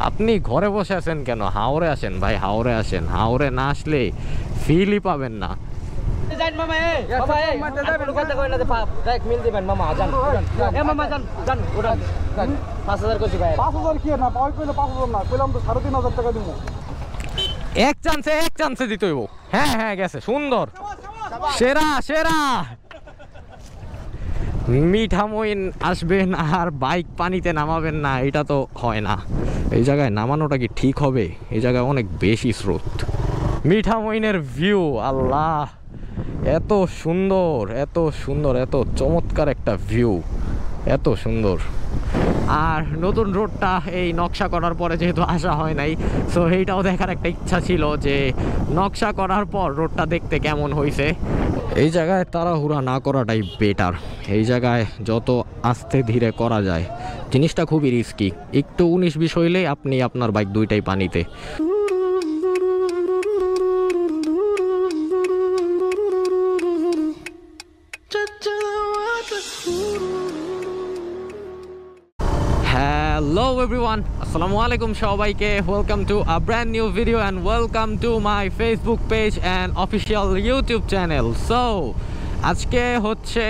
আপনি ঘরে বসে আছেন কেন? হাওরে আসেন ভাই, হাওরে আসেন। হাওরে না আসলে ফিলই পাবেন না। এক চান্সে দিতে হইব। হ্যাঁ হ্যাঁ গেছে, সুন্দর, সেরা সেরা। মিঠা মইন আসবেন আর বাইক পানিতে নামাবেন না, এটা তো হয় না। এই জায়গায় নামানোটা কি ঠিক হবে? এই জায়গায় অনেক বেশি স্রোত। মিঠা মইনের ভিউ, আল্লাহ, এত সুন্দর, এত সুন্দর, এত চমৎকার একটা ভিউ, এত সুন্দর। আর নতুন রোডটা এই নকশা করার পরে যেহেতু আসা হয় নাই, সো এইটাও দেখার একটা ইচ্ছা ছিল যে নকশা করার পর রোডটা দেখতে কেমন হয়েছে। এই জায়গায় তাড়াহুড়া না করাটাই বেটার। এই জায়গায় যত আস্তে ধীরে করা যায়। জিনিসটা খুবই রিস্কি। একটু 19-20 হইলেই আপনি আপনার বাইক দুইটাই পানিতে। Hello everyone, assalamu alaikum সবাইকে, welcome to a brand new video and welcome to my Facebook page and official YouTube channel. So আজকে হচ্ছে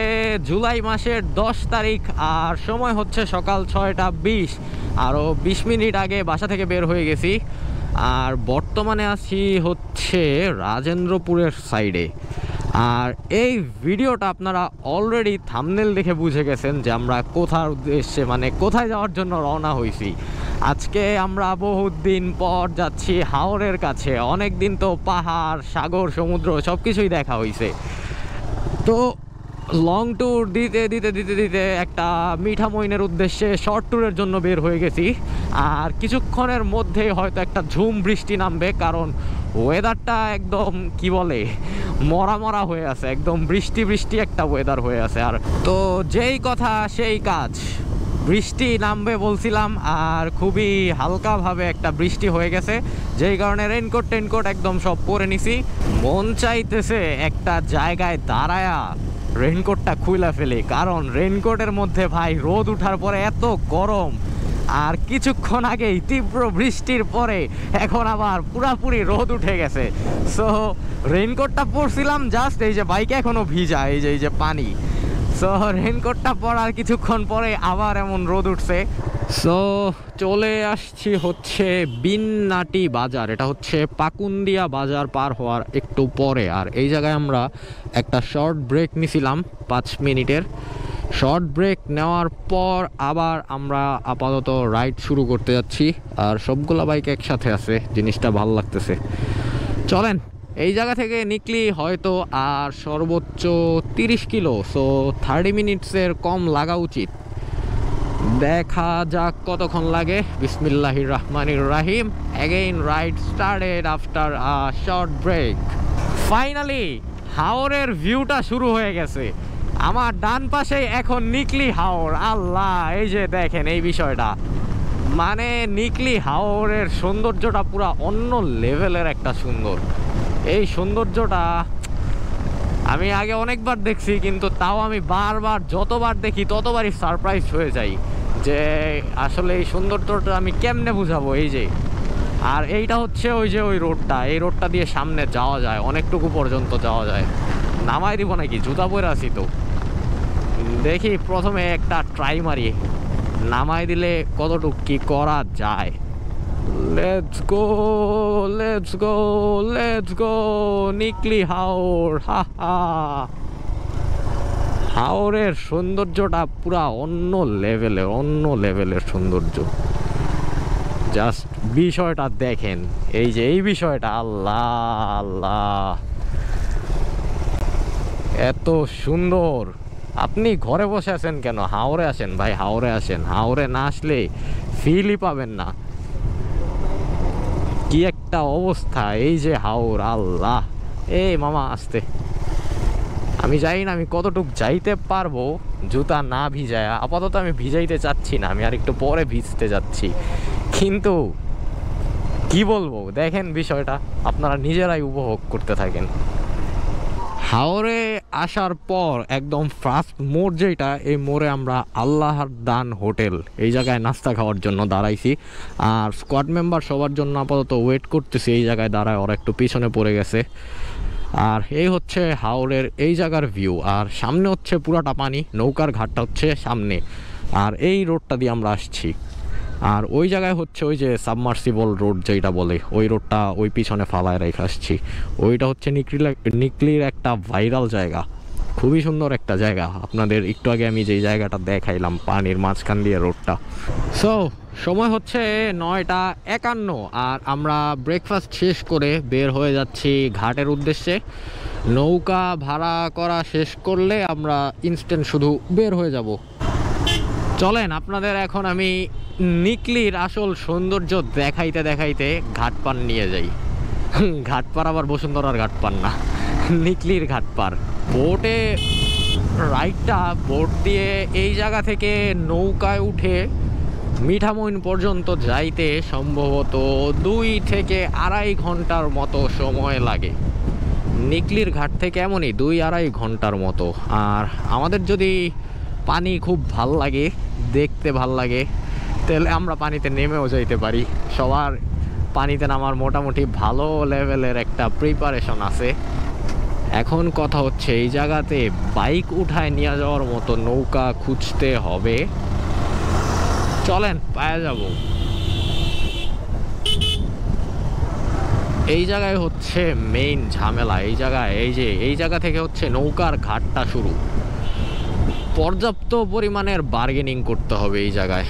জুলাই মাসের 10 তারিখ আর সময় হচ্ছে সকাল 6টা 20। আরও 20 মিনিট আগে বাসা থেকে বের হয়ে গেছি। আর বর্তমানে আছি হচ্ছে রাজেন্দ্রপুরের সাইডে। আর এই ভিডিওটা আপনারা অলরেডি থাম্বনেল দেখে বুঝে গেছেন যে আমরা কোথার উদ্দেশ্যে, মানে কোথায় যাওয়ার জন্য রওনা হয়েছি। আজকে আমরা বহুত দিন পর যাচ্ছি হাওরের কাছে। অনেক দিন তো পাহাড়, সাগর, সমুদ্র সব কিছুই দেখা হয়েছে। তো লং ট্যুর দিতে দিতে দিতে দিতে একটা মিঠা মইনের উদ্দেশ্যে শর্ট ট্যুরের জন্য বের হয়ে গেছি। আর কিছুক্ষণের মধ্যে হয়তো একটা ঝুম বৃষ্টি নামবে, কারণ ওয়েদারটা একদম কি বলে মরা মরা হয়ে আছে, একদম বৃষ্টি বৃষ্টি একটা ওয়েদার হয়ে আছে। আর তো যেই কথা সেই কাজ, বৃষ্টি নামবে বলছিলাম আর খুবই হালকাভাবে একটা বৃষ্টি হয়ে গেছে, যেই কারণে রেনকোট টেনকোট একদম সব পরে নিছি। মন চাইতেছে একটা জায়গায় দাঁড়ায়া রেনকোটটা খুইলা ফেলি, কারণ রেনকোটের মধ্যে ভাই রোদ উঠার পরে এত গরম, আর কিছুক্ষণ আগেই তীব্র বৃষ্টির পরে এখন আবার পুরাপুরি রোদ উঠে গেছে। সো রেনকোটটা পরছিলাম জাস্ট, এই যে বাইকে এখনো ভিজা, এই যে পানি। সো রেনকোটটা পরার কিছুক্ষণ পরে আবার এমন রোদ উঠছে। সো চলে আসছি হচ্ছে বিন্নাটি বাজার। এটা হচ্ছে পাকুন্দিয়া বাজার পার হওয়ার একটু পরে। আর এই জায়গায় আমরা একটা শর্ট ব্রেক নিছিলাম 5 মিনিটের। শর্ট ব্রেক নেওয়ার পর আবার আমরা আপাতত রাইড শুরু করতে যাচ্ছি। আর সবগুলা বাইক একসাথে আছে, জিনিসটা ভালো লাগতেছে। চলেন, এই জায়গা থেকে নিকলি হয়তো আর সর্বোচ্চ 30 কিলো, সো 30 মিনিটসের কম লাগা উচিত। দেখা যাক কতক্ষণ লাগে। বিসমিল্লাহির রহমানির রহিম। Again ride started after a short break. Finally হাওরের ভিউটা শুরু হয়ে গেছে। আমার ডান পাশে এখন নিকলি হাওর। আল্লাহ, এই যে দেখেন এই বিষয়টা, মানে নিকলি হাওরের সৌন্দর্যটা পুরা অন্য লেভেলের একটা সুন্দর। এই সৌন্দর্যটা আমি আগে অনেকবার দেখছি, কিন্তু তাও আমি বারবার যতবার দেখি ততবারই সারপ্রাইজ হয়ে যাই যে আসলে এই সৌন্দর্যটা আমি কেমনে বুঝাবো। এই যে, আর এইটা হচ্ছে ওই যে ওই রোডটা, এই রোডটা দিয়ে সামনে যাওয়া যায়, অনেকটুকু পর্যন্ত যাওয়া যায়। নামাই দিব নাকি? জুতা পরে আছি তো। দেখি প্রথমে একটা ট্রাই মারি, নামাই দিলে কতটুকু কি করা যায়। Let's go let's go let's go Nikli Haor. হা হা, হাওরের সৌন্দর্যটা পুরা অন্য লেভেলের সৌন্দর্য। জাস্ট বিষয়টা দেখেন, এই যে এই বিষয়টা, আল্লাহ আল্লাহ, এত সুন্দর। আপনি ঘরে বসে আছেন কেন? হাওরে আসেন ভাই, হাওরে আসেন। হাওরে না আসলে ফিলই পাবেন না। কি একটা অবস্থা, এই যে হাওর, আল্লাহ। এই মামা আসতে, আমি জানি না আমি কতটুক যাইতে পারবো জুতা না ভিজায়। আপাতত আমি ভিজাইতে চাচ্ছি না, আমি আর একটু পরে ভিজতে যাচ্ছি। কিন্তু কি বলবো, দেখেন বিষয়টা, আপনারা নিজেরাই উপভোগ করতে থাকেন। হাওরে আসার পর একদম ফার্স্ট মোড় যেটা, এই মোড়ে আমরা আল্লাহর দান হোটেল এই জায়গায় নাস্তা খাওয়ার জন্য দাঁড়াইছি। আর স্কোয়াড মেম্বার সবার জন্য আপাতত ওয়েট করতেছি এই জায়গায় দাঁড়ায়, ওরা একটু পিছনে পড়ে গেছে। আর এই হচ্ছে হাওরের এই জায়গার ভিউ, আর সামনে হচ্ছে পুরাটা পানি, নৌকার ঘাটটা হচ্ছে সামনে, আর এই রোডটা দিয়ে আমরা আসছি। আর ওই জায়গায় হচ্ছে ওই যে সাবমার্সিবল রোড যেটা বলে, ওই রোডটা ওই পিছনে ফালায় রেখে আসছি। ওইটা হচ্ছে নিকলির একটা ভাইরাল জায়গা, খুবই সুন্দর একটা জায়গা। আপনাদের একটু আগে আমি যেই জায়গাটা দেখাইলাম পানির মাঝখান দিয়ে রোডটা। সো সময় হচ্ছে 9:51, আর আমরা ব্রেকফাস্ট শেষ করে বের হয়ে যাচ্ছি ঘাটের উদ্দেশ্যে। নৌকা ভাড়া করা শেষ করলে আমরা ইনস্ট্যান্ট শুধু বের হয়ে যাব। চলেন আপনাদের এখন আমি নিকলির আসল সৌন্দর্য দেখাইতে দেখাইতে ঘাটপার নিয়ে যাই। ঘাটপার আবার বসুন্ধরার ঘাটপার না, নিকলির ঘাটপার। বোটে রাইডটা, বোট দিয়ে এই জায়গা থেকে নৌকায় উঠে মিঠামইন পর্যন্ত যাইতে সম্ভবত 2 থেকে আড়াই ঘন্টার মতো সময় লাগে। নিকলির ঘাট থেকে এমনই 2-2.5 ঘন্টার মতো। আর আমাদের যদি পানি খুব ভাল লাগে, দেখতে ভাল লাগে, তাহলে আমরা পানিতে নেমেও যাইতে পারি। সবার পানিতে নামার মোটামুটি ভালো লেভেলের একটা প্রিপারেশন আছে। এখন কথা হচ্ছে এই জায়গাতে বাইক উঠায় নিয়ে যাওয়ার মতো নৌকা খুঁজতে হবে। চলেন পায়ে যাব। এই জায়গায় হচ্ছে মেইন ঝামেলা। এই জায়গা থেকে হচ্ছে নৌকার ঘাটটা শুরু। পর্যাপ্ত পরিমাণের বার্গেনিং করতে হবে এই জায়গায়।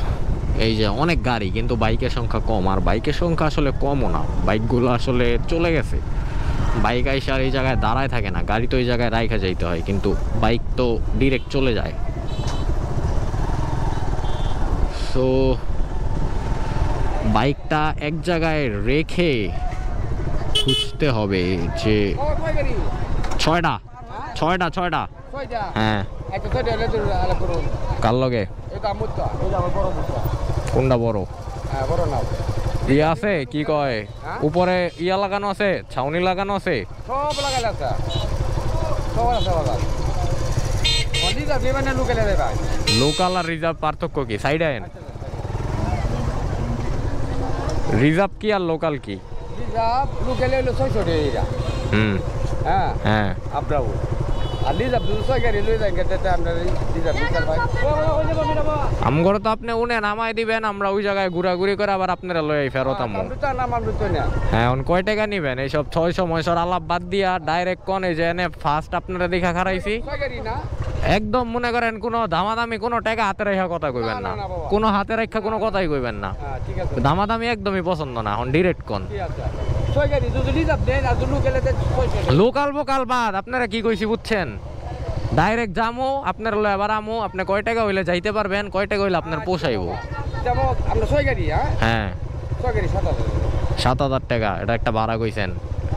এই যে অনেক গাড়ি, কিন্তু বাইকের সংখ্যা কম। আর বাইকের সংখ্যা আসলে কমও না, বাইকগুলো আসলে চলে গেছে। বাইক আইসা আর এই জায়গায় দাঁড়ায় থাকে না, গাড়ি তো এই জায়গায় রাইখা যাইতে হয়, কিন্তু বাইক তো ডিরেক্ট চলে যায়। সো বাইকটা এক জায়গায় রেখে খুঁজতে হবে যে 6টা। হ্যাঁ, কার লগে কোনটা বড়? ইয়া আছে কি কয়, উপরে ইয়া লাগানো আছে, ছাউনি লাগানো আছে, সব লাগাইলা আছে, সব আছে বাবা। অলিদা বেবানে লোকালে রে ভাই। লোকাল আর রিজার্ভ পার্থক্য কি? সাইডে আইন। রিজার্ভ কি আর লোকাল কি? রিজার্ভ লোকালে হলো 600 টাকা। হ্যাঁ হ্যাঁ, আপনাও আর রিজার্ভ 200 গাড়ি লই যান গেতে আমরা রিজার্ভ বিকাল ভাই। আমগর তো আপনি উনে নামাই দিবেন, আমরা ওই জায়গায় ঘোরাঘুরি করে আবার আপনারা লই ফেরত আমু। হ্যাঁ, অন কয় টাকা নিবেন? এইসব 600 আলাপ বাদ দিয়া ডাইরেক্ট কোন এই যে এনে ফার্স্ট আপনারা দেখা খারাইছি। একদম মনে করেন কোনো দামাদামি কোনো টাকা হাতে রেখা কথা কইবেন না, কোনো হাতে রেখা কোনো কথাই কইবেন না। দামাদামি একদমই পছন্দ না, এখন ডিরেক্ট কোন লোকাল বোকাল বাদ। আপনারা কি কইছি বুঝছেন? ডাইরেক্ট যামু, আপনার লয় আবার আমু। আপনি কয় টাকা হইলে যাইতে পারবেন, কয় টাকা হইলে আপনার পোষাইব? হ্যাঁ, 7,000 টাকা। এটা একটা ভাড়া কইছেন।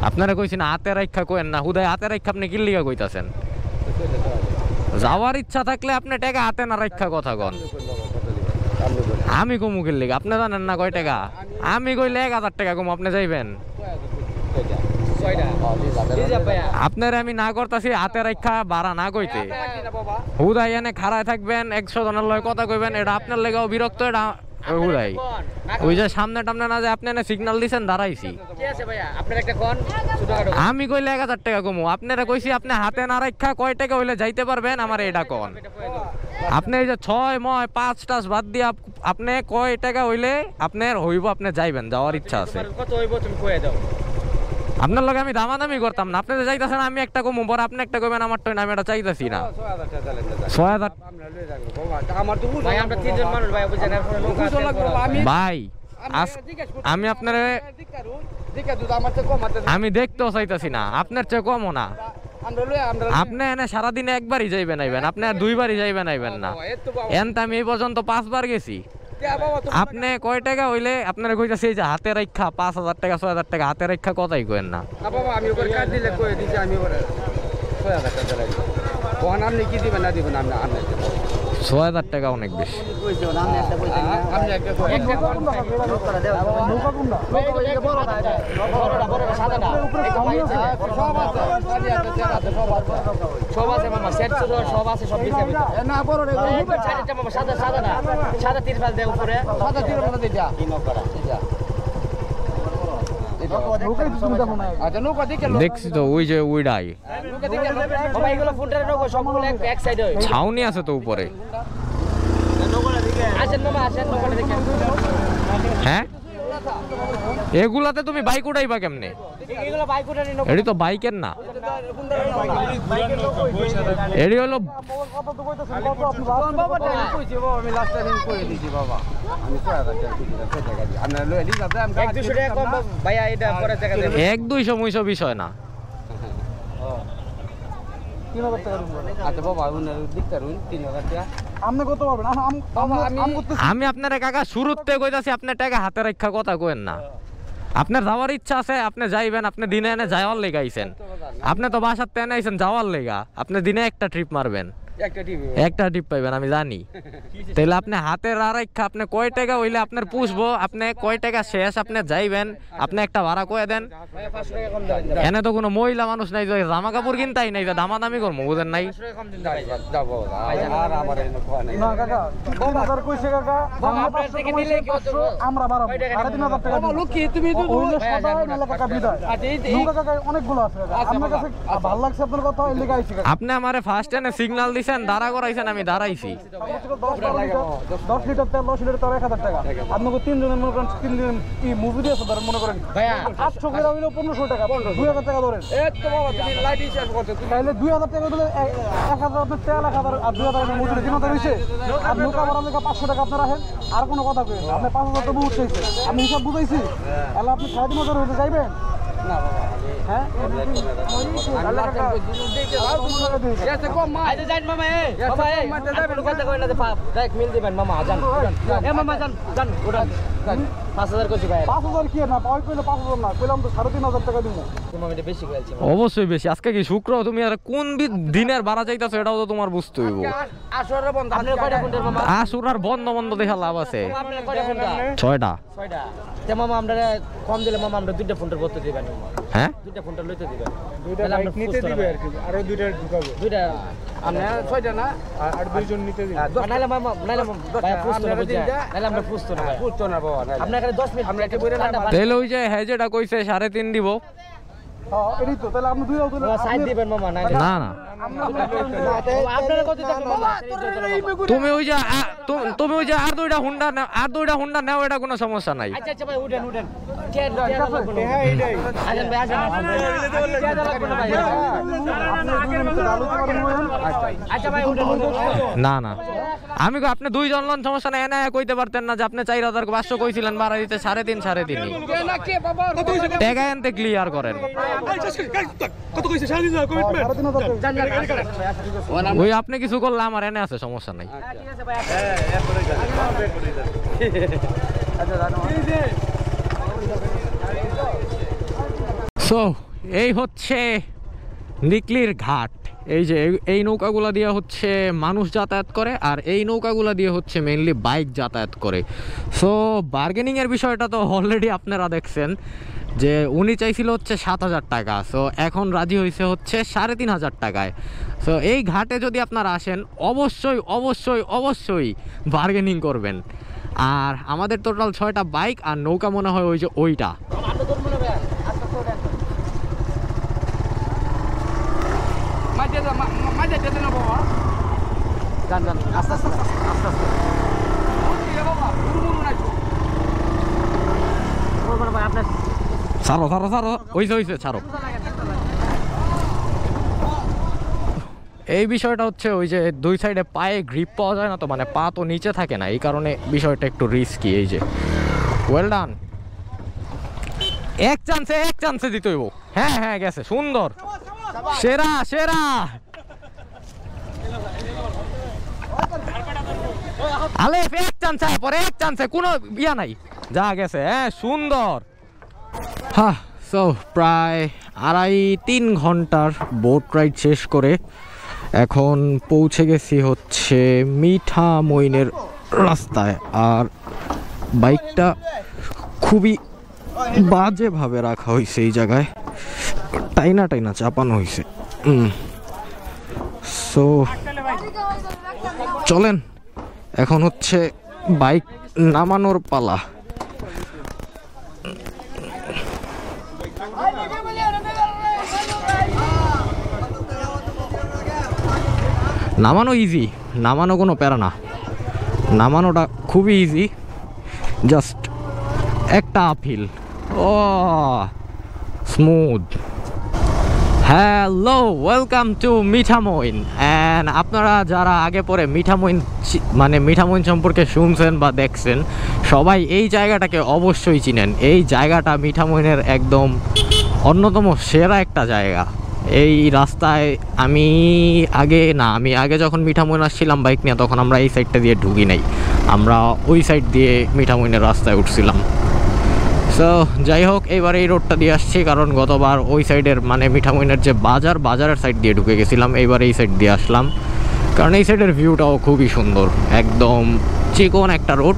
আপনারা কইছেন হাতে রাখা কইেন না, হুদায় হাতে রাখা আপনি কি লিগা কইতাছেন? যাওয়ার ইচ্ছা থাকলে আপনি টাকা হাতে না রাখা কথা কন। আমি কমু কি লিগা? আপনি জানেন না কয় টাকা? আমি কইলে 1,000 টাকা কম, আপনি যাইবেন? আপনার আমি না করতেছি হাতে রাখা ভাড়া না কইতে। হুদাই এনে খাড়ায় থাকবেন, 100 জনের লয় কথা কইবেন, এটা আপনার লেগাও বিরক্ত। এটা হুদাই ওই যে সামনে টামনে না যে আপনি এনে সিগন্যাল দিছেন দাঁড়াইছি। আমি কইলে 1,000 টাকা কমু, আপনারা কইছি আপনি হাতে না রাখা কয় টাকা হইলে যাইতে পারবেন আমার এটা কন। আপনি এই যে 6-5 বাদ দিয়ে আপনি কয় টাকা হইলে আপনার হইব, আপনি যাইবেন, যাওয়ার ইচ্ছা আছে? আপনার লগে আমি দামাদামি করতাম না। আপনি যে যাইতেছেন আমি একটা কমু, পরে আপনি একটা কইবেন আমার তো আমি এটা চাইতেছি না। 6,000 ভাই, আমি আপনার আমি দেখতেও চাইতেছি না, আপনার চেয়ে কমও না। আপনি এনে সারাদিনে একবারই যাইবেন আইবেন, আপনি আর 2বারই যাইবেন আইবেন না। এনতে আমি এই পর্যন্ত 5 বার গেছি। আপনি কয় টাকা হইলে আপনারা কইতাছে যে হাতে রাখা 5,000 টাকা 6,000 টাকা হাতে রাখা কথাই কইেন না। আমি ওপর কাট দিলে কই দিছি, আমি ওপর 6,000 টাকা দিলাম। কোন আপনি কি দিবেন না দিবেন? ৬,০০০ টাকা অনেক বেশি। দেখছি তো ওই যে ওইটাই ছাউনি আছে তো উপরে। হ্যাঁ এগুলাতে তুমি বাইক উঠাইবা কেমনে? এটি তো বাইকের না, এটি হলো এক ২০০ বিষয় না। আমি আপনার কাকা শুরুতে কইতাছি আপনার টাকা হাতে রাখা কথা কইেন না। আপনার যাওয়ার ইচ্ছা আছে আপনি যাইবেন, আপনি দিনে এনে যাওয়ার লেগে আইছেন, আপনি তো বাসার তে আইছেন যাওয়ার লেগা, আপনি দিনে একটা ট্রিপ মারবেন, একটা ট্রিপ পাইবেন আমি জানি। তাহলে আপনি হাতে রাখা আপনি কয় টাকা হইলে আপনার পুষবো, আপনি কয় টাকা শেষ আপনি যাইবেন, আপনি একটা ভাড়া কয়ে দেন। এনে তো কোনো মহিলা মানুষ নাই যে জামা কাপড় কিনতাই নাই, দামাদামি করবো বুঝেন নাই। আপনি আমারে ফার্স্ট এনে সিগন্যাল দিছেন, দাঁড়া করাইছেন, আমি দাঁড়াইছি। 10 লিটার তেল 10 লিটার 1000 টাকা। আপনাকে 3 জনের মনে করেন 3 দিন কি মুভি দিয়েছে ধরেন মনে করেন 800 করে হইলো 1500 টাকা, 2000 টাকা ধরেন। এই তো বাবা তুমি লাইট হিসাব করছো, তাহলে 2000 টাকা দিলে 1000 আপনার তেল 1000 আর 2000 টাকা মজুরি কিনতে হইছে। আর নৌকা ভাড়া লেখা 500 টাকা আপনারা রাখেন। আর কোনো কথা কই আপনি 5000 টাকা বহুত চাইছে, আমি হিসাব বুঝাইছি। তাহলে আপনি 3500 হইতে যাইবেন না বাবা। হ্যাঁ আল্লাহ কাকা এসে কম মা আইতে যাই মামা। এই বাবা এই আপনি কথা কই না যে ডাইরেক্ট মিল দিবেন মামা। জান এ মামা জান জান উড়ান 5000 কইছি ভাই। 5000 কি না পাই কইলে 5000 না কইলাম তো 3500 টাকা দিমু। তুমি এটা বেশি কইলছ। অবশ্যই বেশি। আজকে কি শুক্র, তুমি আর কোন দিনের ভাড়া চাইতাছো এটাও তো তোমার বুঝতে হইব। আসরের বন্ধ আপনি কয়টা ফোনের মামা? আসুরার বন্ধ বন্ধ দেখা লাভ আছে। আপনি কয়টা ফোনটা? 6টা। 6টা তে মামা আমরা কম দিলে মামা আমরা 2টা ফোনের বলতে দিবেন মামা। হ্যাঁ 2টা ফোনটা লইতে দিবেন, 2টা বাইক নিতে দিবে আর কি, আর 2টা ঢুকাবো। 2টা আপনি 6টা না আর 2 জন নিতে দিবেন। নাইলে মামা নাইলে ভাই পুছতো না বুঝা, নাইলে আমরা পুছতো না ভাই, পুছতো না বাবা। আপনার কাছে 10 মিনিট আমরা একটা বইরা না তাহলে ওই যে হ্যাঁ যেটা কইছে 3.5 দিব। হ্যাঁ এটাই তো, তাহলে আপনি 2 দাও তাহলে সাইড দিবেন মামা। না না আপনারা কত টাকা মামা? তুমি ওই যে তুমি ওই যে আর 2টা হুন্ডা নাও, এটা কোনো সমস্যা নাই। আচ্ছা আচ্ছা ভাই উঠেন উঠেন। কে লাগবে? হ্যাঁ এইটাই আসেন ভাই আসেন। কে লাগবে না ভাই? আচ্ছা ভাই উঠেন। না না আমি আপনি 2 জন লন সমস্যা নাই, এনে কইতে পারতেন না যে আপনি 4500 কইছিলেন ভাড়া দিতে 3.5 না কে বাবা টাকা এনতে ক্লিয়ার করেন। কত কইছে 3.5 কমিটমেন্ট ওই আপনি কিছু করলে আমার এনে আছে সমস্যা নাই। ঠিক আছে ভাই। হ্যাঁ এরপরে যান আচ্ছা জানো সো এই হচ্ছে নিকলির ঘাট। এই যে এই নৌকাগুলা দিয়ে হচ্ছে মানুষ যাতায়াত করে, আর এই নৌকাগুলা দিয়ে হচ্ছে মেইনলি বাইক যাতায়াত করে। সো বার্গেনিংয়ের বিষয়টা তো অলরেডি আপনারা দেখছেন যে উনি চাইছিল হচ্ছে 7000 টাকা, সো এখন রাজি হয়েছে হচ্ছে 3500 টাকায়। সো এই ঘাটে যদি আপনারা আসেন অবশ্যই অবশ্যই অবশ্যই বার্গেনিং করবেন। আর আমাদের টোটাল 6টা বাইক আর নৌকা মনে হয় ওই যে ওইটা। ছাড়ো ছাড়ো ছাড়ো হইছে ছাড়ো। এই বিষয়টা হচ্ছে ওই যে 2 সাইডে পায়ে গ্রিপ পাওয়া যায় না তো, মানে পা তো নিচে থাকে না, এই কারণে বিষয়টা একটু রিস্কি। এই যে ওয়েল ডান, এক চান্সে দিতে হইব। হ্যাঁ হ্যাঁ গেছে সুন্দর, সেরা সেরা। আলেফ এক চান্সে পরে এক চান্সে কোনো ইয়া নাই, যা গেছে। হ্যাঁ সুন্দর। হ্যাঁ সো প্রায় 2.5-3 ঘন্টার বোট রাইড শেষ করে এখন পৌঁছে গেছি হচ্ছে মিঠা মইনের রাস্তায়। আর বাইকটা খুবই বাজেভাবে রাখা হয়েছে, এই জায়গায় টাইনা টাইনা চাপানো হয়েছে। সো চলেন, এখন হচ্ছে বাইক নামানোর পালা। নামানো ইজি, নামানো কোনো প্যারা না, নামানোটা খুবই ইজি, জাস্ট একটা uphill. Oh smooth. Hello, welcome to Mitha Moin. And আপনারা যারা আগে পরে মিঠা মইন সম্পর্কে শুনছেন বা দেখছেন, সবাই এই জায়গাটাকে অবশ্যই চিনেন। এই জায়গাটা মিঠা মইনের একদম অন্যতম সেরা একটা জায়গা। এই রাস্তায় আমি আগে যখন মিঠা মইন আসছিলাম বাইক নিয়ে, তখন আমরা এই সাইডটা দিয়ে ঢুকি নাই, আমরা ওই সাইড দিয়ে মিঠা মইনের রাস্তায় উঠছিলাম। সো যাই হোক, এবার এই রোডটা দিয়ে আসছি, কারণ গতবার ওই সাইডের মিঠা মইনের যে বাজারের সাইড দিয়ে ঢুকে গেছিলাম, এইবার এই সাইড দিয়ে আসলাম, কারণ এই সাইডের ভিউটাও খুবই সুন্দর। একদম চিকন একটা রোড,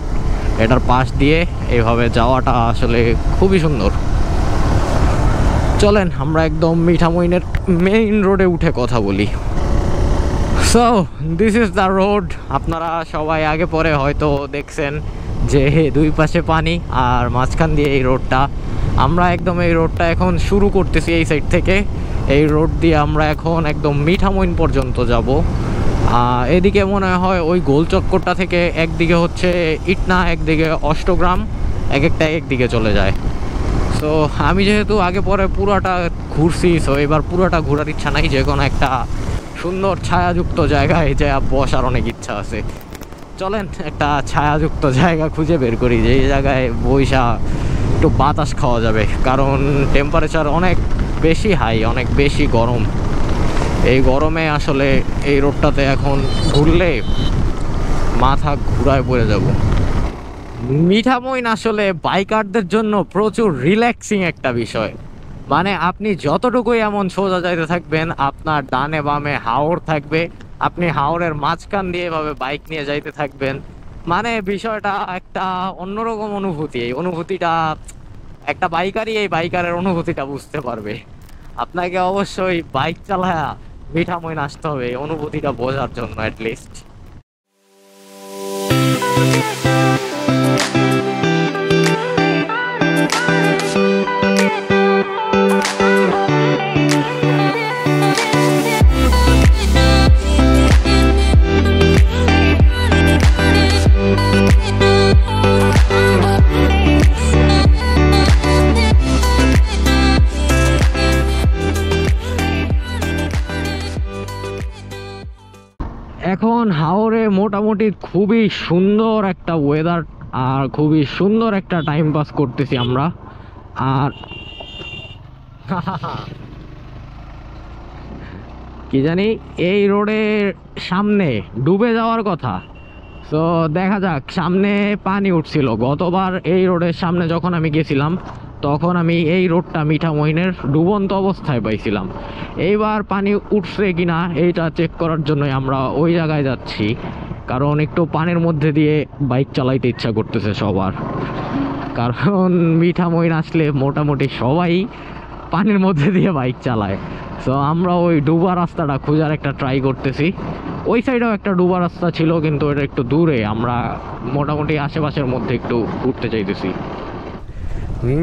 এটার পাশ দিয়ে এইভাবে যাওয়াটা আসলে খুবই সুন্দর। চলেন আমরা একদম মিঠা মইনের মেইন রোডে উঠে কথা বলি। So this is the road. আপনারা সবাই আগে পরে হয়তো দেখছেন যে দুই পাশে পানি আর মাঝখান দিয়ে এই রোডটা। আমরা একদম এই রোডটা এখন শুরু করতেছি এই সাইড থেকে। এই রোড দিয়ে আমরা এখন একদম মিঠা মইন পর্যন্ত যাব। এদিকে মনে হয় ওই গোল চক্করটা থেকে একদিকে হচ্ছে ইটনা, একদিকে অষ্টগ্রাম, একটা একদিকে চলে যায়। সো আমি যেহেতু আগে পরে পুরোটা ঘুরছি, সো এবার পুরোটা ঘোরার ইচ্ছা নাই, যে কোনো একটা সুন্দর ছায়াযুক্ত জায়গায় যা বসার অনেক ইচ্ছা আছে। চলেন একটা ছায়াযুক্ত জায়গা খুঁজে বের করি, যে এই জায়গায় বৈশা একটু বাতাস খাওয়া যাবে, কারণ টেম্পারেচার অনেক বেশি হাই, অনেক বেশি গরম। এই গরমে আসলে এই রোডটাতে এখন ঘুরলে মাথা ঘুরায় পড়ে যাব। মিঠা মইন আসলে বাইকারদের জন্য প্রচুর রিল্যাক্সিং একটা বিষয়। আপনি যতটুকুই এমন সোজা যাইতে থাকবেন, আপনার ডানে বামে হাওর থাকবে, আপনি হাওরের মাঝখান দিয়ে এভাবে বাইক নিয়ে যাইতে থাকবেন। বিষয়টা একটা অন্যরকম অনুভূতি। এই অনুভূতিটা একটা বাইকারই এই বাইকারের অনুভূতিটা বুঝতে পারবে। আপনাকে অবশ্যই বাইক চালায়া মিঠা মইন আসতে হবে এই অনুভূতিটা বোঝার জন্য অ্যাটলিস্ট। এখন হাওরে মোটামুটি খুবই সুন্দর একটা ওয়েদার আর খুবই সুন্দর একটা টাইম পাস করতেছি আমরা। আর কি জানি এই রোডের সামনে ডুবে যাওয়ার কথা, তো দেখা যাক। সামনে পানি উঠছিল গতবার এই রোডের সামনে যখন আমি গেছিলাম, তখন আমি এই রোডটা মিঠা মইনের ডুবন্ত অবস্থায় পাইছিলাম। এইবার পানি উঠছে কিনা এইটা চেক করার জন্যই আমরা ওই জায়গায় যাচ্ছি, কারণ একটু পানির মধ্যে দিয়ে বাইক চালাইতে ইচ্ছা করতেছে সবার। কারণ মিঠা মইন আসলে মোটামুটি সবাই পানির মধ্যে দিয়ে বাইক চালায়। সো আমরা ওই ডুবা রাস্তাটা খোঁজার একটা ট্রাই করতেছি। ওই সাইডেও একটা ডুবা রাস্তা ছিল, কিন্তু এটা একটু দূরে। আমরা মোটামুটি আশেপাশের মধ্যে একটু ঘুরতে চাইতেছি।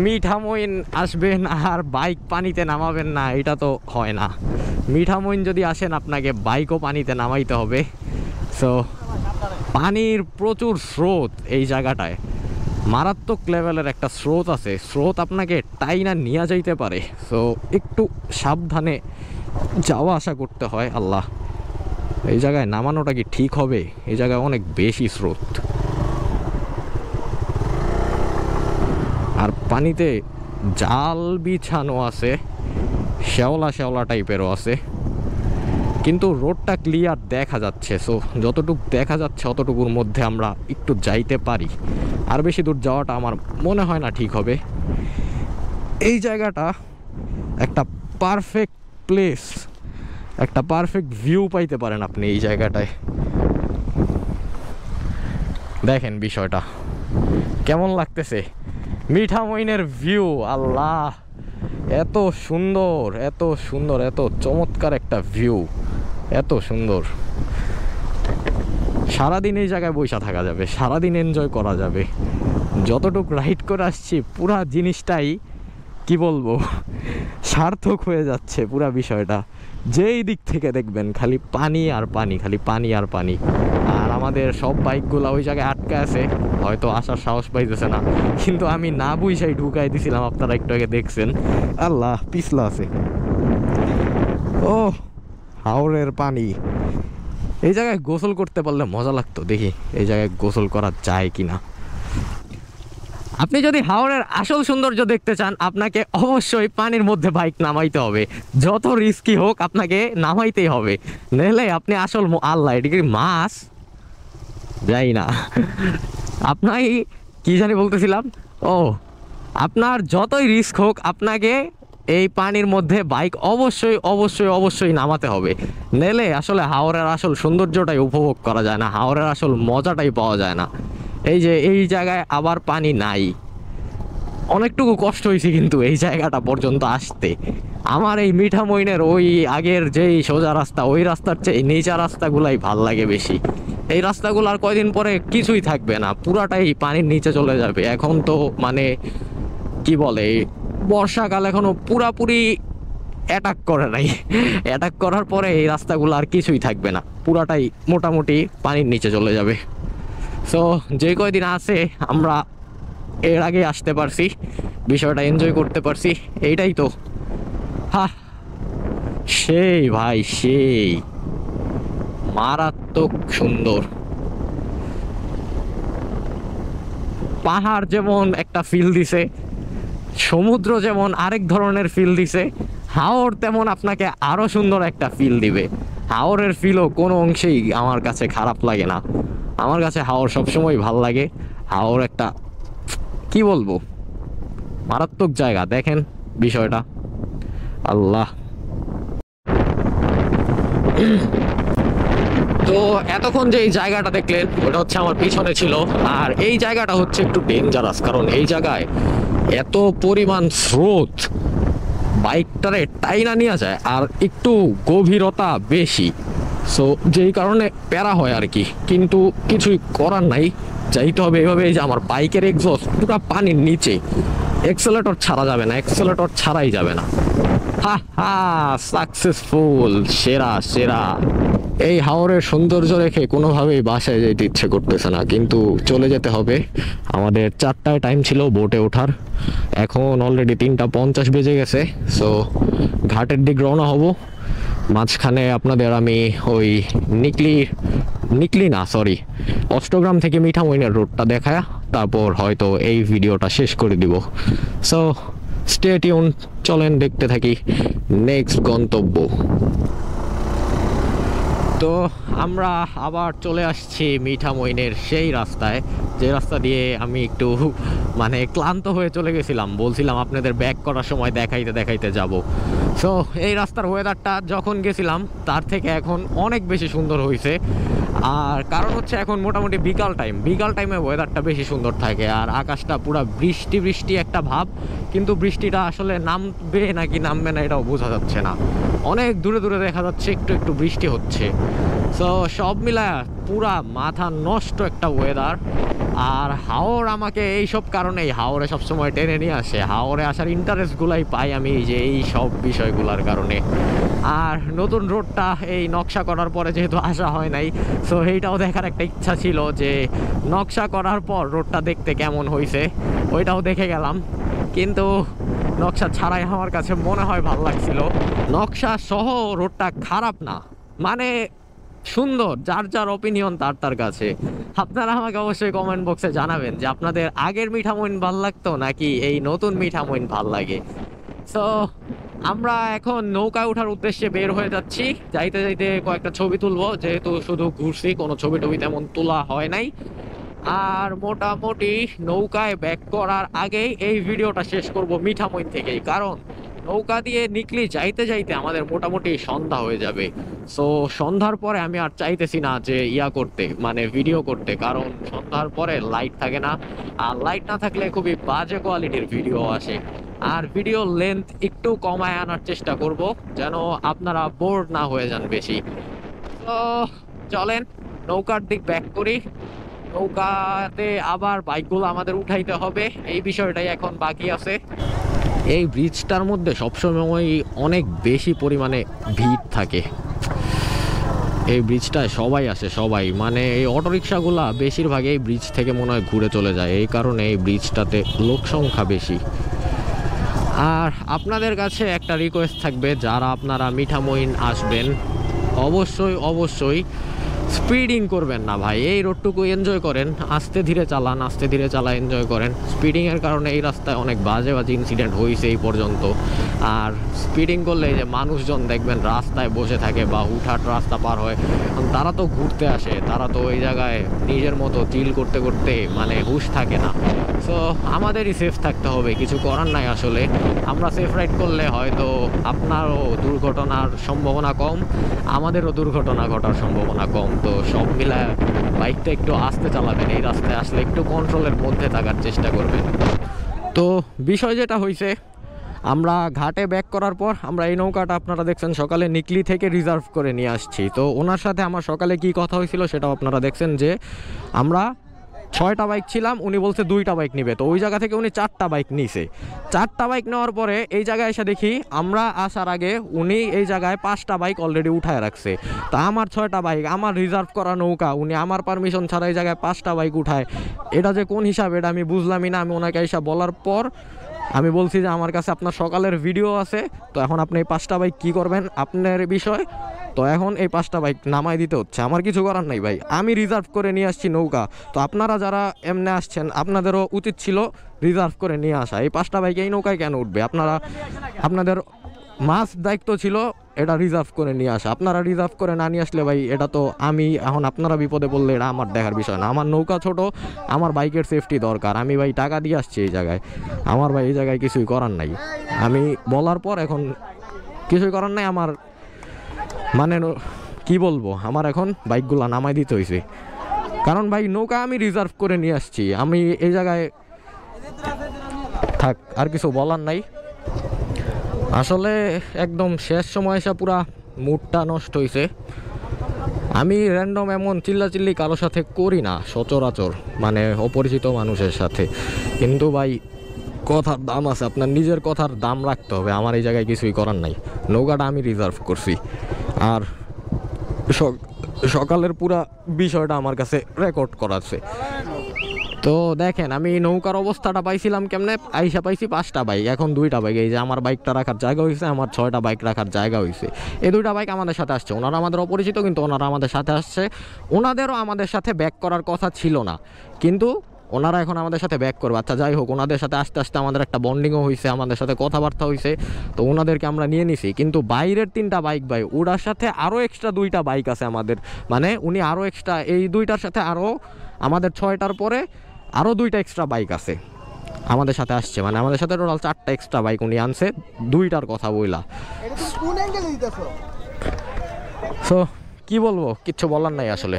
মিঠা মইন আসবেন আর বাইক পানিতে নামাবেন না, এটা তো হয় না। মিঠা মইন যদি আসেন, আপনাকে বাইকও পানিতে নামাইতে হবে। সো পানির প্রচুর স্রোত এই জায়গাটায়, মারাত্মক লেভেলের একটা স্রোত আছে। স্রোত আপনাকে টাইনা নিয়ে যাইতে পারে, সো একটু সাবধানে যাওয়া আসা করতে হয়। আল্লাহ, এই জায়গায় নামানোটা কি ঠিক হবে? এই জায়গায় অনেক বেশি স্রোত, আর পানিতে জাল বিছানো আছে, শ্যাওলা শ্যাওলা টাইপেরও আছে, কিন্তু রোডটা ক্লিয়ার দেখা যাচ্ছে। সো যতটুকু দেখা যাচ্ছে অতটুকুর মধ্যে আমরা একটু যাইতে পারি। আর বেশি দূর যাওয়াটা আমার মনে হয় না ঠিক হবে। এই জায়গাটা একটা পারফেক্ট প্লেস একটা পারফেক্ট ভিউ পাইতে পারেন আপনি এই জায়গাটায়। দেখেন বিষয়টা কেমন লাগতেছে, মিঠামইনের ভিউ। আল্লাহ, এত সুন্দর, এত সুন্দর, এত চমৎকার একটা ভিউ, এত সুন্দর। সারাদিন এই জায়গায় বসে থাকা যাবে, সারাদিন এনজয় করা যাবে। যতটুকু রাইড করে আসছি পুরা জিনিসটাই কি বলবো সার্থক হয়ে যাচ্ছে পুরা বিষয়টা। যেই দিক থেকে দেখবেন খালি পানি আর পানি, খালি পানি আর পানি। আর আমাদের সব বাইকগুলো ওই জায়গায় আটকে আছে, হয়তো আসার সাহস পাইতেছে না, কিন্তু আমি না বুঝাই ঢুকাই দিছিলাম, আপনারা একটু আগে দেখছেন। আল্লাহ, পিছলা আছে। ও হাওরের পানি, এই জায়গায় গোসল করতে পারলে মজা লাগতো। দেখি এই জায়গায় গোসল করা যায় কিনা। আপনি যদি হাওরের আসল সৌন্দর্য দেখতে চান, আপনাকে অবশ্যই পানির মধ্যে বাইক নামাইতে হবে। যত রিস্কি হোক আপনাকে নামাইতেই হবে, নইলে আপনি আসল আল্লাহ এদিকে মাছ যাই না। আপনার কি জানি বলতেছিলাম, ও আপনার যতই রিস্ক হোক আপনাকে এই পানির মধ্যে বাইক অবশ্যই অবশ্যই অবশ্যই নামাতে হবে, নইলে আসলে হাওরের আসল সৌন্দর্যটাই উপভোগ করা যায় না, হাওরের আসল মজাটাই পাওয়া যায় না। এই যে এই জায়গায় আবার পানি নাই, অনেকটুকু কষ্ট হয়েছে কিন্তু এই জায়গাটা পর্যন্ত আসতে। আমার এই মিঠামইনের ওই আগের যেই সোজা রাস্তা, ওই রাস্তার চেয়ে নিচা রাস্তাগুলাই ভাল লাগে বেশি। এই রাস্তাগুলো আর কয়দিন পরে কিছুই থাকবে না, পুরাটাই পানির নিচে চলে যাবে। এখন তো মানে কি বলে, বর্ষাকাল এখনো পুরাপুরি অ্যাটাক করে নাই, অ্যাটাক করার পরে এই রাস্তাগুলো আর কিছুই থাকবে না, পুরাটাই মোটামুটি পানির নিচে চলে যাবে। সো যে কয়দিন আছে আমরা এর আগে আসতে পারছি, বিষয়টা এনজয় করতে পারছি, এইটাই তো। হা, সেই ভাই সেই মারাত্মক সুন্দর। পাহাড় যেমন একটা ফিল দিছে, সমুদ্র যেমন আরেক ধরনের ফিল দিছে, হাওর তেমন আপনাকে আরো সুন্দর একটা ফিল দিবে। হাওরের ফিলও কোনো অংশেই আমার কাছে খারাপ লাগে না, আমার কাছে হাওর সবসময় ভাল লাগে। হাওর একটা কি বলবো মারাত্মক জায়গা, দেখেন বিষয়টা। আল্লাহ, তো এতক্ষণ যে এই জায়গাটা দেখলেন ওটা হচ্ছে আমার পিছনে ছিল। আর এই জায়গাটা হচ্ছে একটু ডেঞ্জারাস, কারণ এই জায়গায় এত পরিমাণ স্রোত, বাইকটারে টাইনা নিয়ে যায়, আর একটু গভীরতা বেশি। সো যেই কারণে প্যারা হয় আর কি, কিন্তু কিছুই করার নাই, যাইতে হবে এভাবে। এই যে আমার বাইকের এক্সস্ট পুরো পানির নিচে, এক্সেলেটর ছাড়া যাবে না, এক্সেলেটর ছাড়াই যাবে না। হা হা, সাকসেসফুল, সেরা সেরা। এই হাওরের সৌন্দর্য রেখে কোনোভাবেই বাসায় যেতে ইচ্ছে করতেছে না, কিন্তু চলে যেতে হবে। আমাদের 4টায় টাইম ছিল বোটে ওঠার, এখন অলরেডি 3:50 বেজে গেছে। সো ঘাটের দিক রওনা হব। মাঝখানে আপনাদের আমি ওই নিকলি না সরি অষ্টগ্রাম থেকে মিঠামইনের রোডটা দেখায় তারপর হয়তো এই ভিডিওটা শেষ করে দিব। সো স্টে টিউন, চলেন দেখতে থাকি নেক্সট গন্তব্য। তো আমরা আবার চলে আসছি মিঠামইনের সেই রাস্তায়, যে রাস্তা দিয়ে আমি একটু মানে ক্লান্ত হয়ে চলে গেছিলাম, বলছিলাম আপনাদের ব্যাক করার সময় দেখাইতে দেখাইতে যাব। সো এই রাস্তার ওয়েদারটা যখন গেছিলাম তার থেকে এখন অনেক বেশি সুন্দর হয়েছে। আর কারণ হচ্ছে এখন মোটামুটি বিকাল টাইমে ওয়েদারটা বেশি সুন্দর থাকে, আর আকাশটা পুরো বৃষ্টি বৃষ্টি একটা ভাব, কিন্তু বৃষ্টিটা আসলে নামবে নাকি নামবে না এটাও বোঝা যাচ্ছে না। অনেক দূরে দূরে দেখা যাচ্ছে একটু একটু বৃষ্টি হচ্ছে। সো সব মিলায় পুরা মাথা নষ্ট একটা ওয়েদার। আর হাওর আমাকে এইসব কারণেই হাওরে সবসময় টেনে নিয়ে আসে, হাওরে আসার ইন্টারেস্টগুলাই পাই আমি যে এই সব বিষয়গুলোর কারণে। আর নতুন রোডটা এই নকশা করার পরে যেহেতু আসা হয় নাই, সো এইটাও দেখার একটা ইচ্ছা ছিল যে নকশা করার পর রোডটা দেখতে কেমন হয়েছে, ওইটাও দেখে গেলাম। কিন্তু নকশা ছাড়াই আমার কাছে মনে হয় ভালো লাগছিল। নকশা সহ রোডটা খারাপ না, মানে সুন্দর, যার যার অপিনিয়ন তার তার কাছে। আপনারা আমাকে অবশ্যই কমেন্ট বক্সে জানাবেন যে আপনাদের আগের মিঠামইন ভাল লাগতো নাকি এই নতুন মিঠামইন ভাল লাগে। সো আমরা এখন নৌকায় ওঠার উদ্দেশ্যে বের হয়ে যাচ্ছি, যাইতে যাইতে কয়েকটা ছবি তুলবো, যেহেতু শুধু ঘুরছি, কোনো ছবি টবি তেমন তোলা হয় নাই। আর মোটামুটি নৌকায় ব্যাক করার আগেই এই ভিডিওটা শেষ করব মিঠামইন থেকেই, কারণ নৌকা দিয়ে নিকলি যাইতে যাইতে আমাদের মোটামুটি সন্ধ্যা হয়ে যাবে। সো সন্ধ্যার পরে আমি আর চাইতেছি না যে করতে, মানে ভিডিও করতে, কারণ সন্ধ্যার পরে লাইট থাকে না, আর লাইট না থাকলে খুবই বাজে কোয়ালিটির ভিডিও আসে। আর ভিডিও লেন্থ একটু কমায় আনার চেষ্টা করব যেন আপনারা বোর না হয়ে যান বেশি। তো চলেন নৌকার দিক ব্যাক করি। নৌকাতে আবার বাইকগুলো আমাদের উঠাইতে হবে, এই বিষয়টাই এখন বাকি আছে। এই ব্রিজটার মধ্যে সবসময় অনেক বেশি পরিমাণে ভিড় থাকে। এই ব্রিজটায় সবাই আসে, সবাই, মানে এই অটোরিকশাগুলা বেশিরভাগ এই ব্রিজ থেকে মনে হয় ঘুরে চলে যায়, এই কারণে এই ব্রিজটাতে লোক সংখ্যা বেশি। আর আপনাদের কাছে একটা রিকোয়েস্ট থাকবে, যারা আপনারা মিঠামইন আসবেন অবশ্যই অবশ্যই স্পিডিং করবেন না ভাই। এই রোডটুকু এনজয় করেন, আস্তে ধীরে চালান, আস্তে ধীরে চালা এনজয় করেন। স্পিডিংয়ের কারণে এই রাস্তায় অনেক বাজে বাজে ইনসিডেন্ট হয়েছে এই পর্যন্ত। আর স্পিডিং করলে যে মানুষজন দেখবেন রাস্তায় বসে থাকে বা হুটহাট রাস্তা পার হয়, তারা তো ঘুরতে আসে, তারা তো ওই জায়গায় নিজের মতো চিল করতে করতে মানে হুশ থাকে না। সো আমাদেরই সেফ থাকতে হবে, কিছু করার নাই আসলে। আমরা সেফ রাইড করলে হয়তো আপনারও দুর্ঘটনার সম্ভাবনা কম, আমাদেরও দুর্ঘটনা ঘটার সম্ভাবনা কম। তো সব মিলায় বাইকটা একটু আস্তে চালাবেন, এই রাস্তায় আসলে একটু কন্ট্রোলের মধ্যে থাকার চেষ্টা করবেন। তো বিষয় যেটা হয়েছে, আমরা ঘাটে ব্যাক করার পর আমরা এই নৌকাটা আপনারা দেখছেন সকালে নিকলি থেকে রিজার্ভ করে নিয়ে আসছি। তো ওনার সাথে আমার সকালে কি কথা হয়েছিল সেটাও আপনারা দেখছেন, যে আমরা 6টা বাইক ছিলাম, উনি বলছে 2টা বাইক নিবে। তো ওই জায়গা থেকে উনি 4টা বাইক নিছে। 4টা বাইক নেওয়ার পরে এই জায়গায় এসে দেখি আমরা আসার আগে উনি এই জায়গায় 5টা বাইক অলরেডি উঠায় রাখছে। তা আমার 6টা বাইক, আমার রিজার্ভ করা নৌকা, উনি আমার পারমিশন ছাড়া এই জায়গায় 5টা বাইক উঠায়, এটা যে কোন হিসাব এটা আমি বুঝলামই না। আমি ওনাকে এসে বলার পর আমি বলছি যে আমার কাছে আপনার সকালের ভিডিও আছে, তো এখন আপনি এই 5টা বাইক কী করবেন আপনার বিষয়। তো এখন এই 5টা বাইক নামাই দিতে হচ্ছে, আমার কিছু করার নাই ভাই, আমি রিজার্ভ করে নিয়ে আসছি নৌকা। তো আপনারা যারা এমনি আসছেন আপনাদেরও উচিত ছিল রিজার্ভ করে নিয়ে আসা। এই 5টা বাইক এই নৌকায় কেন উঠবে? আপনাদের মাস্ট দায়িত্ব ছিল এটা রিজার্ভ করে নিয়ে আসা। আপনারা রিজার্ভ করে না নিয়ে আসলে ভাই এটা তো আমি এখন আপনারা বিপদে পড়লে এটা আমার দেখার বিষয় না। আমার নৌকা ছোট, আমার বাইকের সেফটি দরকার। আমি ভাই টাকা দিয়ে আসছি এই জায়গায়, আমার ভাই এই জায়গায় কিছুই করার নাই। আমি বলার পর এখন কিছুই করার নাই, আমার মানে কি বলবো, আমার এখন বাইকগুলা নামাই দিতে হয়েছে, কারণ ভাই নৌকা আমি রিজার্ভ করে নিয়ে আসছি। আমি এই জায়গায় থাক, আর কিছু বলার নাই। আসলে একদম শেষ সময় এসে পুরা মুডটা নষ্ট হয়েছে। আমি র্যান্ডম এমন চিল্লাচিল্লি কারোর সাথে করি না সচরাচর, মানে অপরিচিত মানুষের সাথে, কিন্তু ভাই কথার দাম আছে, আপনার নিজের কথার দাম রাখতে হবে। আমার এই জায়গায় কিছুই করার নাই, নৌকাটা আমি রিজার্ভ করছি। আর সকালের পুরা বিষয়টা আমার কাছে রেকর্ড করা আছে। তো দেখেন আমি নৌকার অবস্থাটা পাইছিলাম কেমনে, আইসা পাইছি 5টা বাইক, এখন 2টা বাইক। এই যে আমার বাইকটা রাখার জায়গা হয়েছে, আমার 6টা বাইক রাখার জায়গা হয়েছে। এই 2টা বাইক আমাদের সাথে আসছে, ওনারা আমাদের অপরিচিত কিন্তু ওনারা আমাদের সাথে আসছে। ওনাদেরও আমাদের সাথে ব্যাক করার কথা ছিল না, কিন্তু ওনারা এখন আমাদের সাথে ব্যাক করবে। আচ্ছা যাই হোক, ওনাদের সাথে আস্তে আস্তে আমাদের একটা বন্ডিংও হয়েছে, আমাদের সাথে কথাবার্তা হয়েছে, তো ওনাদেরকে আমরা নিয়ে নিছি। কিন্তু বাইরের 3টা বাইক ভাই, ওটার সাথে আরও এক্সট্রা 2টা বাইক আছে আমাদের, মানে উনি আরও এক্সট্রা এই 2টার সাথে আরও আমাদের 6টার পরে আরও 2টা এক্সট্রা বাইক আছে আমাদের সাথে আসছে, মানে আমাদের সাথে টোটাল 4টা এক্সট্রা বাইক উনি আনছে 2টার কথা বইলা। সো কি বলবো, কিচ্ছু বলার নাই আসলে।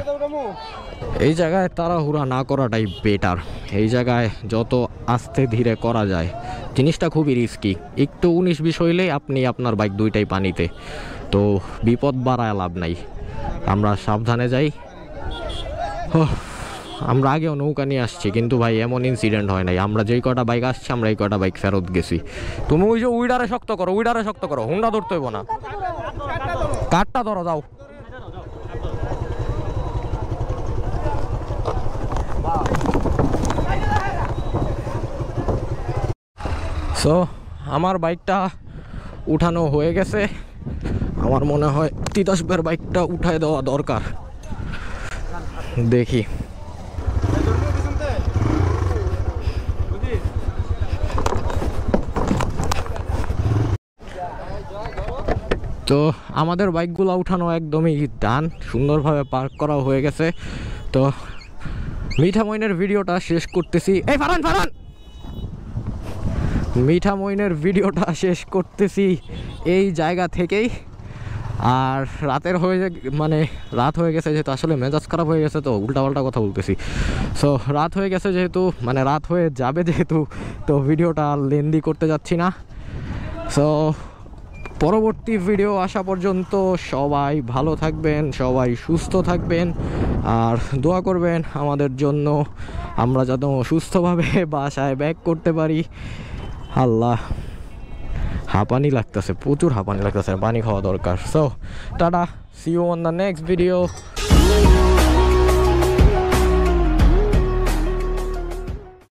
এই জায়গায় তাড়াহুড়া না করাটাই বেটার, এই জায়গায় যত আস্তে ধীরে করা যায়। জিনিসটা খুবই রিস্কি, একটু 19-20 হইলেই আপনি আপনার বাইক 2টাই পানিতে, তো বিপদ বাড়ায় লাভ নাই। আমরা সাবধানে যাই। আমরা আগেও নৌকা নিয়ে আসছি, কিন্তু ভাই এমন ইনসিডেন্ট হয় নাই। আমরা যেই কটা বাইক আসছি আমরা এই কটা বাইক ফেরত গেছি। তুমি ওই যে উইডারে শক্ত করো, উইডারে শক্ত করো, হুন্ডা ধরতে হইব না, কাঠটা ধরো, যাও। সো আমার বাইকটা উঠানো হয়ে গেছে, আমার মনে হয় তিতাসবের বাইকটা উঠায় দেওয়া দরকার। দেখি তো আমাদের বাইকগুলো উঠানো একদমই ডান, সুন্দরভাবে পার্ক করা হয়ে গেছে। তো মিঠামইনের ভিডিওটা শেষ করতেছি। এই ফারান ফারান, মিঠা মইনের ভিডিওটা শেষ করতেছি এই জায়গা থেকেই। আর রাতের রাত হয়ে গেছে যেহেতু, আসলে মেজাজ খারাপ হয়ে গেছে তো উল্টাপাল্টা কথা বলতেছি। সো রাত হয়ে গেছে যেহেতু, রাত হয়ে যাবে যেহেতু, তো ভিডিওটা লেন্দি করতে যাচ্ছি না। সো পরবর্তী ভিডিও আসা পর্যন্ত সবাই ভালো থাকবেন, সবাই সুস্থ থাকবেন, আর দোয়া করবেন আমাদের জন্য, আমরা যেন সুস্থভাবে বাসায় ব্যাক করতে পারি। আল্লাহ, হাঁপানি লাগতেছে, প্রচুর হাঁপানি লাগতেছে, পানি খাওয়া দরকার। So tata, see you on the next video.